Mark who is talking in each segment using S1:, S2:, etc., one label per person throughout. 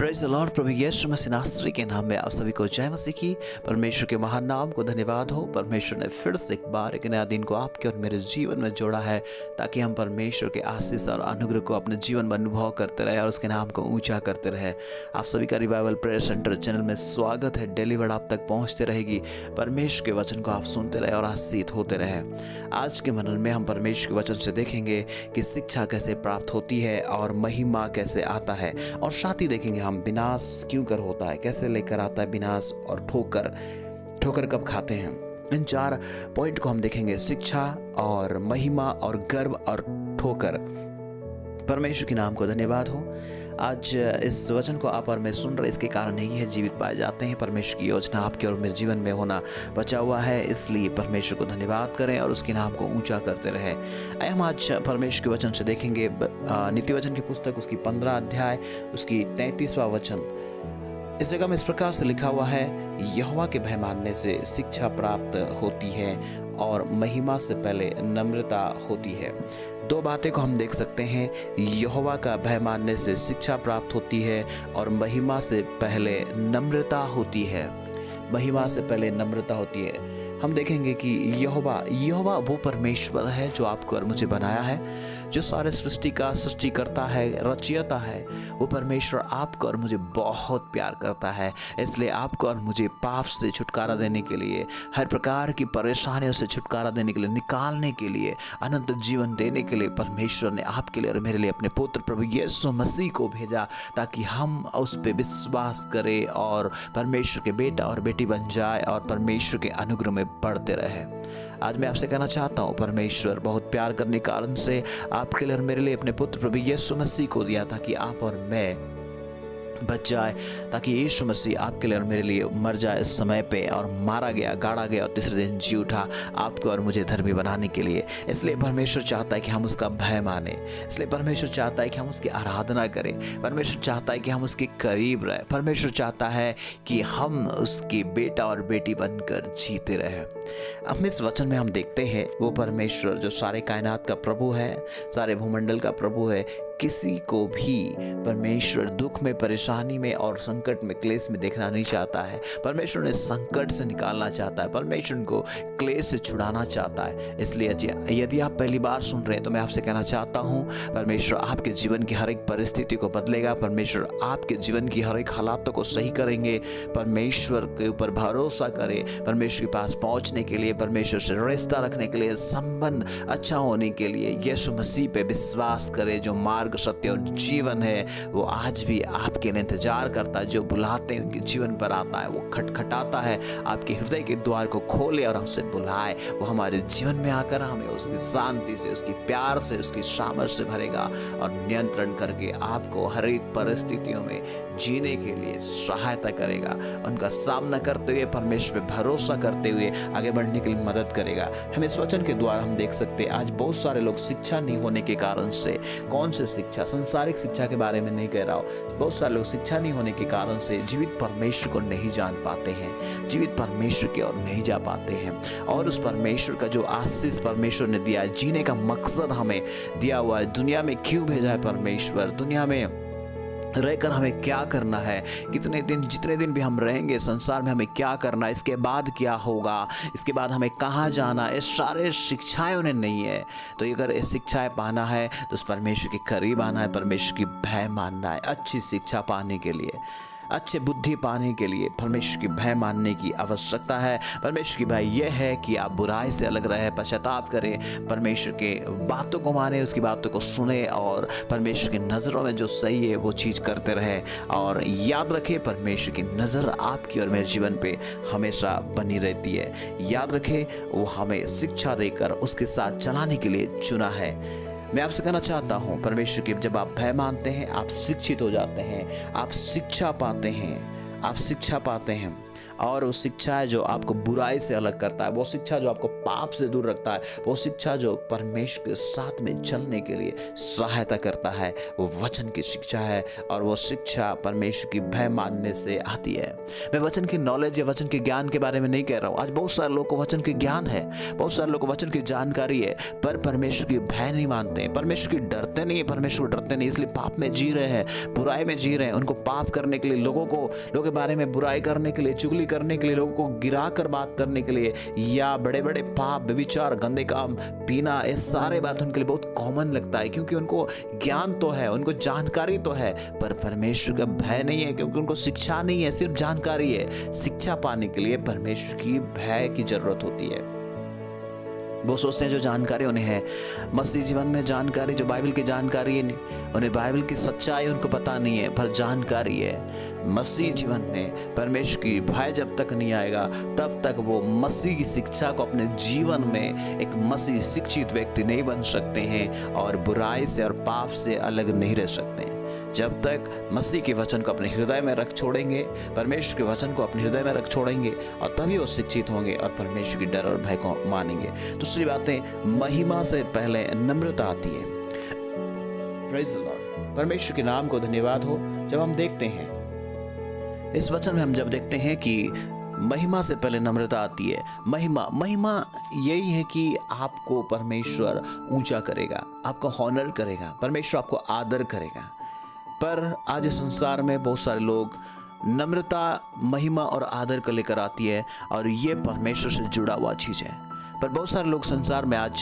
S1: Praise the Lord. प्रभु यीशु मसीह नासरी के नाम में आप सभी को जय मसीह की। परमेश्वर के महान नाम को धन्यवाद हो। परमेश्वर ने फिर से एक बार एक नया दिन को आपके और मेरे जीवन में जोड़ा है ताकि हम परमेश्वर के आशीष और अनुग्रह को अपने जीवन में अनुभव करते रहे और उसके नाम को ऊंचा करते रहे। आप सभी का रिवाइवल प्रेयर सेंटर चैनल में स्वागत है। डेली वर्ड आप तक पहुँचते रहेगी। परमेश्वर के वचन को आप सुनते रहे और आशीषित होते रहे। आज के मनन में हम परमेश्वर के वचन से देखेंगे कि शिक्षा कैसे प्राप्त होती है और महिमा कैसे आता है, और साथ ही देखेंगे हम विनाश क्यों कर होता है, कैसे लेकर आता है विनाश, और ठोकर कब खाते हैं। इन 4 पॉइंट को हम देखेंगे, शिक्षा और महिमा और गर्व और ठोकर। परमेश्वर के नाम को धन्यवाद हो। आज इस वचन को आप और मैं सुन रहे, इसके कारण यही है जीवित पाए जाते हैं। परमेश्वर की योजना आपके और मेरे जीवन में होना बचा हुआ है, इसलिए परमेश्वर को धन्यवाद करें और उसके नाम को ऊंचा करते रहें। आइए हम आज परमेश्वर के वचन से देखेंगे नीति वचन की पुस्तक, उसकी 15 अध्याय, उसकी 33वां वचन। इस जगह में इस प्रकार से लिखा हुआ है, यहोवा के भय मानने से शिक्षा प्राप्त होती है और महिमा से पहले नम्रता होती है। 2 बातें को हम देख सकते हैं, यहोवा का भय मानने से शिक्षा प्राप्त होती है और महिमा से पहले नम्रता होती है। महिमा से पहले नम्रता होती है। हम देखेंगे कि यहोवा वो परमेश्वर है जो आपको और मुझे बनाया है, जो सारे सृष्टि का सृष्टिकर्ता है, रचयिता है। वो परमेश्वर आपको और मुझे बहुत प्यार करता है। इसलिए आपको और मुझे पाप से छुटकारा देने के लिए, हर प्रकार की परेशानियों से छुटकारा देने के लिए, निकालने के लिए, अनंत जीवन देने के लिए परमेश्वर ने आपके लिए और मेरे लिए अपने पुत्र प्रभु यीशु मसीह को भेजा, ताकि हम उस पर विश्वास करें और परमेश्वर के बेटा और बेटी बन जाए और परमेश्वर के अनुग्रह में बढ़ते रहे। आज मैं आपसे कहना चाहता हूँ, परमेश्वर बहुत प्यार करने के कारण से आपके लिए और मेरे लिए अपने पुत्र प्रभु यीशु मसीह को दिया, ताकि आप और मैं बच जाए, ताकि यीशु मसीह आपके लिए और मेरे लिए मर जाए इस समय पे, और मारा गया, गाड़ा गया और तीसरे दिन जी उठा आपको और मुझे धर्मी बनाने के लिए। इसलिए परमेश्वर चाहता है कि हम उसका भय माने। इसलिए परमेश्वर चाहता है कि हम उसकी आराधना करें। परमेश्वर चाहता है कि हम उसके करीब रहें। परमेश्वर चाहता है कि हम उसके बेटा और बेटी बनकर जीते रहें। हम इस वचन में हम देखते हैं, वो परमेश्वर जो सारे कायनात का प्रभु है, सारे भूमंडल का प्रभु है, किसी को भी परमेश्वर दुख में, परेशानी में और संकट में, क्लेश में देखना नहीं चाहता है। परमेश्वर ने संकट से निकालना चाहता है। परमेश्वर को क्लेश से छुड़ाना चाहता है। इसलिए यदि आप पहली बार सुन रहे हैं तो मैं आपसे कहना चाहता हूँ, परमेश्वर आपके जीवन की हर एक परिस्थिति को बदलेगा। परमेश्वर आपके जीवन की हर एक हालातों को सही करेंगे। परमेश्वर के ऊपर भरोसा करें। परमेश्वर के पास पहुँचने के लिए, परमेश्वर से रिश्ता रखने के लिए, संबंध अच्छा होने के लिए यीशु मसीह पे विश्वास करें। जो मार्ग, सत्य और जीवन है, वो आज भी आपके लिए इंतजार करता है। जो बुलाते हैं उनके जीवन पर आता है, वो खटखटाता है, आपके हृदय के द्वार को खोले और हमसे बुलाए। वो हमारे जीवन में आकर हमें उसकी शांति से, उसकी प्यार से, उसकी सामर्थ से भरेगा और नियंत्रण करके आपको हर एक परिस्थितियों में जीने के लिए सहायता करेगा। उनका सामना करते हुए, परमेश्वर पे भरोसा करते हुए आगे बढ़ने के लिए मदद करेगा। हम इस वचन के द्वारा हम देख सकते हैं, आज बहुत सारे लोग शिक्षा नहीं होने के कारण से, कौन से शिक्षा, संसारिक शिक्षा के बारे में नहीं कह रहा हूँ, बहुत सारे लोग शिक्षा नहीं होने के कारण से जीवित परमेश्वर को नहीं जान पाते हैं, जीवित परमेश्वर की ओर नहीं जा पाते हैं। और उस परमेश्वर का जो आशीष परमेश्वर ने दिया है, जीने का मकसद हमें दिया हुआ है, दुनिया में क्यों भेजा है परमेश्वर, दुनिया में रहकर हमें क्या करना है, कितने दिन, जितने दिन भी हम रहेंगे संसार में, हमें क्या करना है, इसके बाद क्या होगा, इसके बाद हमें कहाँ जाना, ये सारे शिक्षाएं उन्हें नहीं है। तो अगर ये शिक्षाएं पाना है तो उस परमेश्वर के करीब आना है, परमेश्वर की भय मानना है। अच्छी शिक्षा पाने के लिए, अच्छे बुद्धि पाने के लिए परमेश्वर की भय मानने की आवश्यकता है। परमेश्वर की भय यह है कि आप बुराई से अलग रहे, पश्चाताप करें, परमेश्वर के बातों को माने, उसकी बातों को सुने और परमेश्वर की नज़रों में जो सही है वो चीज़ करते रहे। और याद रखें, परमेश्वर की नज़र आपकी और मेरे जीवन पे हमेशा बनी रहती है। याद रखें, वो हमें शिक्षा देकर उसके साथ चलाने के लिए चुना है। मैं आपसे कहना चाहता हूँ, परमेश्वर की जब आप भय मानते हैं, आप शिक्षित हो जाते हैं, आप शिक्षा पाते हैं, आप शिक्षा पाते हैं। और वो शिक्षा है जो आपको बुराई से अलग करता है, वो शिक्षा जो आपको पाप से दूर रखता है, वो शिक्षा जो परमेश्वर के साथ में चलने के लिए सहायता करता है, वो वचन की शिक्षा है। और वो शिक्षा परमेश्वर की भय मानने से आती है। मैं वचन की नॉलेज या वचन के ज्ञान के बारे में नहीं कह रहा हूँ। आज बहुत सारे लोगों को वचन के ज्ञान है, बहुत सारे लोगों को वचन की जानकारी है, पर परमेश्वर की भय नहीं मानते हैं, परमेश्वर की डरते नहीं, परमेश्वर को डरते नहीं, इसलिए पाप में जी रहे हैं, बुराई में जी रहे हैं। उनको पाप करने के लिए, लोगों के बारे में बुराई करने के लिए, चुगली करने के लिए, लोगों को गिरा कर बात करने के लिए, या बड़े बड़े पाप, व्यभिचार, गंदे काम, पीना, ये सारे बात उनके लिए बहुत कॉमन लगता है, क्योंकि उनको ज्ञान तो है, उनको जानकारी तो है, पर परमेश्वर का भय नहीं है, क्योंकि उनको शिक्षा नहीं है, सिर्फ जानकारी है। शिक्षा पाने के लिए परमेश्वर की भय की जरूरत होती है। वो सोचते हैं जो जानकारी उन्हें है, मसीह जीवन में जानकारी, जो बाइबल की जानकारी है, उन्हें बाइबल की सच्चाई उनको पता नहीं है, पर जानकारी है। मसीह जीवन में परमेश्वर की भय जब तक नहीं आएगा, तब तक वो मसीह की शिक्षा को अपने जीवन में एक मसीह शिक्षित व्यक्ति नहीं बन सकते हैं और बुराई से और पाप से अलग नहीं रह सकते हैं। जब तक मसीह के वचन को अपने हृदय में रख छोड़ेंगे, परमेश्वर के वचन को अपने हृदय में रख छोड़ेंगे, और तभी वो शिक्षित होंगे और परमेश्वर की डर और भय को मानेंगे। दूसरी बातें, महिमा से पहले नम्रता आती है। प्रेज़ द लॉर्ड, परमेश्वर के नाम को धन्यवाद हो। जब हम देखते हैं इस वचन में, हम जब देखते हैं कि महिमा से पहले नम्रता आती है। महिमा यही है कि आपको परमेश्वर ऊंचा करेगा, आपका हॉनर करेगा, परमेश्वर आपको आदर करेगा। पर आज इस संसार में बहुत सारे लोग नम्रता, महिमा और आदर को लेकर आती है, और ये परमेश्वर से जुड़ा हुआ चीज़ है। पर बहुत सारे लोग संसार में आज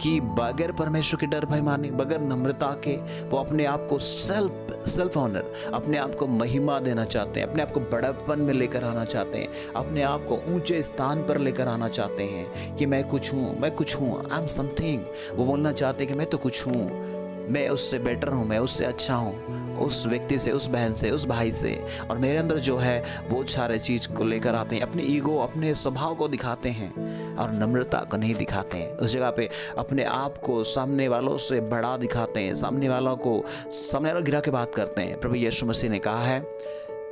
S1: कि बगैर परमेश्वर के डर भय माने, बगैर नम्रता के, वो अपने आप को सेल्फ ऑनर, अपने आप को महिमा देना चाहते हैं, अपने आप को बड़प्पन में लेकर आना चाहते हैं, अपने आप को ऊंचे स्थान पर लेकर आना चाहते हैं कि मैं कुछ हूँ, आई एम समथिंग। वो बोलना चाहते हैं कि मैं तो कुछ हूँ, मैं उससे बेटर हूँ, मैं उससे अच्छा हूँ, उस व्यक्ति से, उस बहन से, उस भाई से। और मेरे अंदर जो है बहुत सारे चीज़ को लेकर आते हैं, अपने ईगो, अपने स्वभाव को दिखाते हैं और नम्रता को नहीं दिखाते हैं। उस जगह पे अपने आप को सामने वालों से बड़ा दिखाते हैं, सामने वालों गिरा के बात करते हैं। प्रभु यीशु मसीह ने कहा है,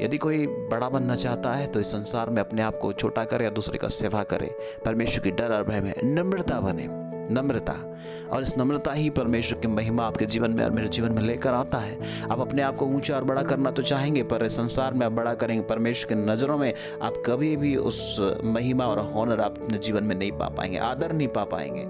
S1: यदि कोई बड़ा बनना चाहता है तो इस संसार में अपने आप को छोटा करे या दूसरे का सेवा करे, परमेश्वर की डर और भय में नम्रता बने। नम्रता, और इस नम्रता ही परमेश्वर की महिमा आपके जीवन में और मेरे जीवन में लेकर आता है। आप अपने आप को ऊंचा और बड़ा करना तो चाहेंगे, पर इस संसार में आप बड़ा करेंगे, परमेश्वर की नज़रों में आप कभी भी उस महिमा और हॉनर आप अपने जीवन में नहीं पा पाएंगे, आदर नहीं पा पाएंगे।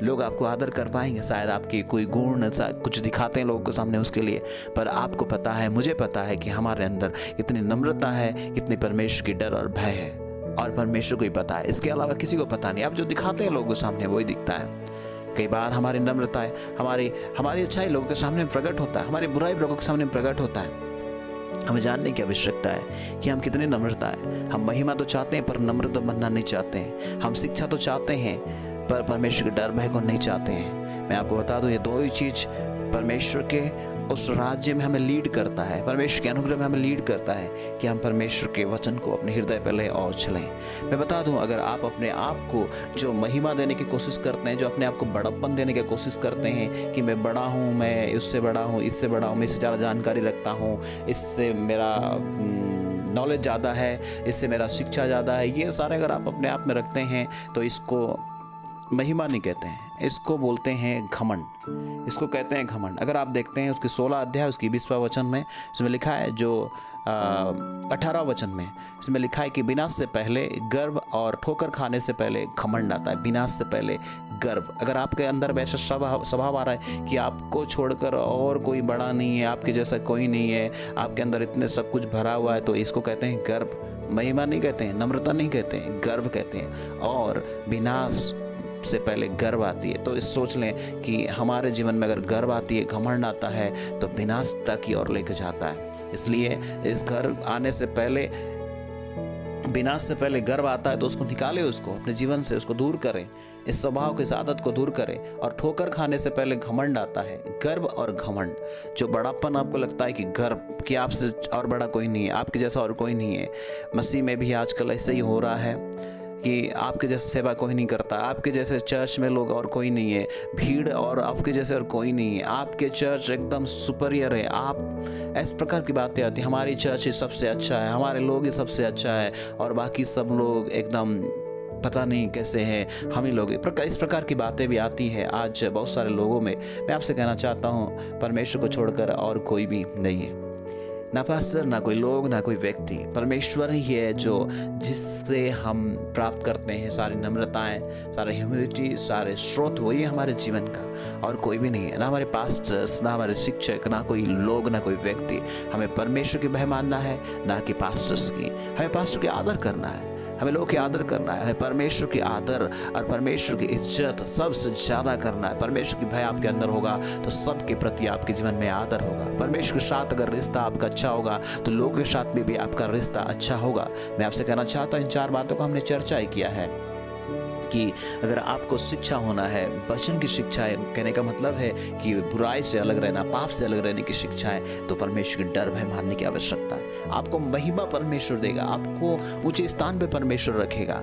S1: लोग आपको आदर कर पाएंगे, शायद आपके कोई गुण कुछ दिखाते हैं लोगों के सामने उसके लिए, पर आपको पता है, मुझे पता है कि हमारे अंदर कितनी नम्रता है, कितनी परमेश्वर की डर और भय है, और परमेश्वर को ही पता है, इसके अलावा किसी को पता नहीं। आप जो दिखाते हैं लोगों के सामने वही दिखता है। कई बार हमारी नम्रता है, हमारी अच्छाई लोगों के सामने प्रकट होता है, हमारी बुराई लोगों के सामने प्रकट होता है। हमें जानने की आवश्यकता है कि हम कितने नम्रता है। हम महिमा तो चाहते हैं पर नम्रता बनना नहीं चाहते हैं। हम शिक्षा तो चाहते हैं पर परमेश्वर के डर भय को नहीं चाहते हैं। मैं आपको बता दूं, ये दो ही चीज़ परमेश्वर के उस राज्य में हमें लीड करता है, परमेश्वर के अनुग्रह में हमें लीड करता है कि हम परमेश्वर के वचन को अपने हृदय पर लें और चलें। मैं बता दूं, अगर आप अपने आप को जो महिमा देने की कोशिश करते हैं, जो अपने आप को बड़प्पन देने की कोशिश करते हैं कि मैं बड़ा हूं, मैं उससे बड़ा हूं, इससे बड़ा हूं, मैं इससे ज़्यादा जानकारी रखता हूं, इससे मेरा नॉलेज ज़्यादा है, इससे मेरा शिक्षा ज़्यादा है, ये सारे अगर आप अपने आप में रखते हैं तो इसको महिमा नहीं कहते हैं, इसको बोलते हैं घमंड। इसको कहते हैं घमंड। अगर आप देखते हैं उसके 16 अध्याय उसकी 20वां वचन में इसमें लिखा है, जो 18 वचन में इसमें लिखा है कि विनाश से पहले गर्व और ठोकर खाने से पहले घमंड आता है। विनाश से पहले गर्व। अगर आपके अंदर वैसा स्वभाव आ रहा है कि आपको छोड़कर और कोई बड़ा नहीं है, आपके जैसा कोई नहीं है, आपके अंदर इतने सब कुछ भरा हुआ है, तो इसको कहते हैं गर्व। महिमा नहीं कहते हैं, नम्रता नहीं कहते हैं, गर्व कहते हैं। और विनाश से पहले गर्व आती है। तो इस सोच लें कि हमारे जीवन में अगर गर्व आती है, घमंड आता है, तो विनाश तक की ओर लेकर जाता है। इसलिए इस गर्व आने से पहले, विनाश से पहले गर्व आता है, तो उसको निकालें, उसको अपने जीवन से उसको दूर करें, इस स्वभाव की इस आदत को दूर करें। और ठोकर खाने से पहले घमंड आता है, गर्व और घमंड। जो बड़ापन आपको लगता है कि गर्व कि आपसे और बड़ा कोई नहीं है, आपके जैसा और कोई नहीं है। मसीह में भी आजकल ऐसे ही हो रहा है। कि आपके जैसे सेवा कोई नहीं करता, आपके जैसे चर्च में लोग और कोई नहीं है, भीड़ और आपके जैसे और कोई नहीं है, आपके चर्च एकदम सुपीरियर है, आप इस प्रकार की बातें आती हैं। हमारी चर्च ही सबसे अच्छा है, हमारे लोग ही सबसे अच्छा है और बाकी सब लोग एकदम पता नहीं कैसे हैं, हम ही लोग इस प्रकार की बातें भी आती हैं आज बहुत सारे लोगों में। मैं आपसे कहना चाहता हूँ, परमेश्वर को छोड़कर और कोई भी नहीं है, ना पास्टर, ना कोई लोग, ना कोई व्यक्ति। परमेश्वर ही है जो जिससे हम प्राप्त करते हैं सारी नम्रताएं, सारे ह्यूमिलिटी, सारे स्रोत वही है हमारे जीवन का, और कोई भी नहीं है। ना हमारे पास्टर्स, ना हमारे शिक्षक, ना कोई लोग, ना कोई व्यक्ति। हमें परमेश्वर की भय मानना है, ना कि पास्टर्स की। हमें पास्टर की आदर करना है, हमें लोग की आदर करना है, हमें परमेश्वर की आदर और परमेश्वर की इज्जत सबसे ज़्यादा करना है। परमेश्वर की भय आपके अंदर होगा तो सबके प्रति आपके जीवन में आदर होगा। परमेश्वर के साथ अगर रिश्ता आपका अच्छा होगा तो लोगों के साथ भी आपका रिश्ता अच्छा होगा। मैं आपसे कहना चाहता हूँ, इन 4 बातों को हमने चर्चा ही किया है कि अगर आपको शिक्षा होना है, वचन की शिक्षा है, कहने का मतलब है कि बुराई से अलग रहना, पाप से अलग रहने की शिक्षा है, तो परमेश्वर की डर भय मानने की आवश्यकता है। आपको महिमा परमेश्वर देगा, आपको ऊंचे स्थान पे परमेश्वर रखेगा,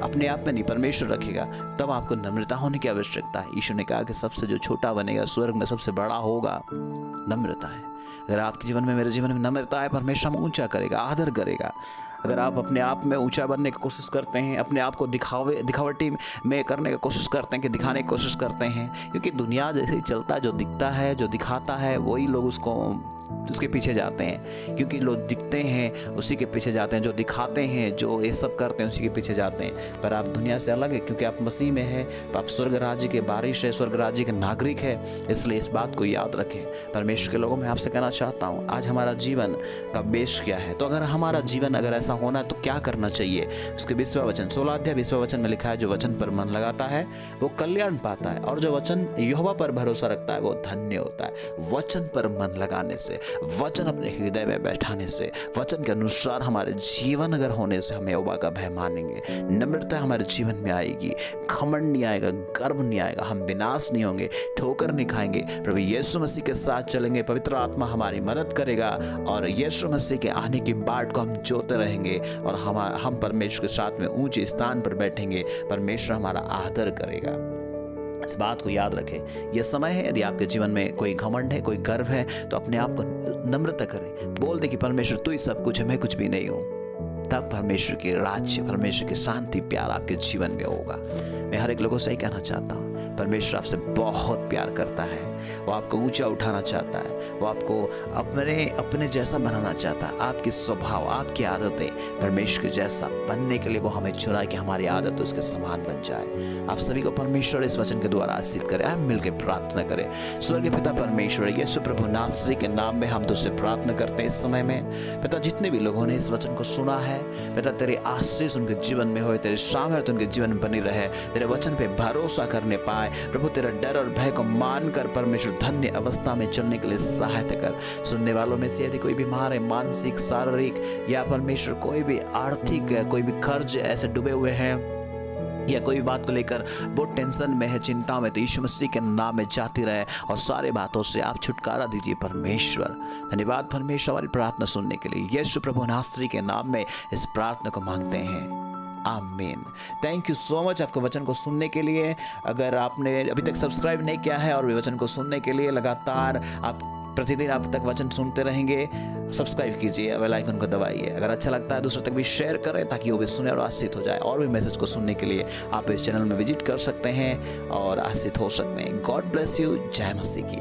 S1: अपने आप में नहीं, परमेश्वर रखेगा। तब आपको नम्रता होने की आवश्यकता है। यीशु ने कहा कि सबसे जो छोटा बनेगा स्वर्ग में सबसे बड़ा होगा। नम्रता है। अगर आपके जीवन में, मेरे जीवन में नम्रता है, परमेश्वर हम ऊंचा करेगा, आदर करेगा। अगर आप अपने आप में ऊंचा बनने की कोशिश करते हैं, अपने आप को दिखावटी में करने की कोशिश करते हैं, कि दिखाने की कोशिश करते हैं, क्योंकि दुनिया जैसे ही चलता है, जो दिखता है, जो दिखाता है, वही लोग उसके पीछे जाते हैं। क्योंकि लोग दिखते हैं उसी के पीछे जाते हैं, जो दिखाते हैं, जो ये सब करते हैं उसी के पीछे जाते हैं। पर आप दुनिया से अलग है, क्योंकि आप मसीह में हैं, आप स्वर्ग राज्य के वारिस है, स्वर्ग राज्य के नागरिक है। इसलिए इस बात को याद रखें। परमेश्वर के लोगों में आपसे कहना चाहता हूँ, आज हमारा जीवन का बेस क्या है? तो अगर हमारा जीवन अगर ऐसा होना तो क्या करना चाहिए? उसके 20वां वचन, 16 अध्याय 20वां वचन में लिखा है, जो वचन पर मन लगाता है वो कल्याण पाता है, और जो वचन यहोवा पर भरोसा रखता है वो धन्य होता है। वचन पर मन लगाने से, वचन अपने हृदय में बैठाने से, वचन के अनुसार हमारे जीवन अगर होने से हम यहोवा का भय मानेंगे, नम्रता हमारे जीवन में आएगी, घमंड नहीं आएगा, गर्व नहीं आएगा, हम विनाश नहीं होंगे, ठोकर नहीं खाएंगे। प्रभु यीशु मसीह के साथ चलेंगे, पवित्र आत्मा हमारी मदद करेगा और यीशु मसीह के आने की बाट को हम जोते रहेंगे और हम परमेश्वर के साथ में ऊंचे स्थान पर बैठेंगे। परमेश्वर हमारा आदर करेगा। इस बात को याद रखें। यह समय है, यदि आपके जीवन में कोई घमंड है, कोई गर्व है, तो अपने आप को नम्रता करें। बोल दे कि परमेश्वर तू ही सब कुछ है, मैं कुछ भी नहीं हूँ। तब परमेश्वर की राज्य, परमेश्वर की शांति, प्यार आपके जीवन में होगा। मैं हर एक लोगों से ही कहना चाहता हूँ, परमेश्वर आपसे बहुत प्यार करता है। वो आपको ऊंचा उठाना चाहता है, वो आपको अपने जैसा बनाना चाहता है। आपकी स्वभाव, आपकी आदतें परमेश्वर के जैसा बनने के लिए वो हमें चुना कि हमारी आदत उसके समान बन जाए। आप सभी को परमेश्वर इस वचन के द्वारा आशीष करे। हम मिलकर प्रार्थना करें। स्वर्गीय पिता परमेश्वर, यीशु प्रभु नासरी के नाम में हम तुझसे प्रार्थना करते हैं इस समय में। पिता, जितने भी लोगों ने इस वचन को सुना है, पिता तेरी आशीष उनके जीवन में हो, तेरे सामर्थ्य उनके जीवन में बनी रहे, तेरे वचन पे भरोसा करने पाए। प्रभु तेरा डर और भय को मानकर परमेश्वर धन्य अवस्था में चलने के लिए सहायता कर। सुनने वालों में से यदि कोई बीमार है, मानसिक, शारीरिक या परमेश्वर कोई भी आर्थिक, कोई भी कर्ज ऐसे डूबे हुए हैं, या कोई बात को लेकर बहुत टेंशन में है, चिंता में, तो यीशु मसीह के नाम में जाती रहे और सारे बातों से आप छुटकारा दीजिए परमेश्वर। धन्यवाद परमेश्वर हमारी प्रार्थना सुनने के लिए। यीशु प्रभु नासरी के नाम में इस प्रार्थना को मांगते हैं, आमीन। थैंक यू सो मच आपको वचन को सुनने के लिए। अगर आपने अभी तक सब्सक्राइब नहीं किया है और वचन को सुनने के लिए लगातार आप प्रतिदिन आप तक वचन सुनते रहेंगे, सब्सक्राइब कीजिए, बेल आइकन को दबाइए। अगर अच्छा लगता है दूसरों तक भी शेयर करें ताकि वो भी सुने और आशीष हो जाए। और भी मैसेज को सुनने के लिए आप इस चैनल में विजिट कर सकते हैं और आशीष हो सकते हैं। God bless you. जय मसीह की।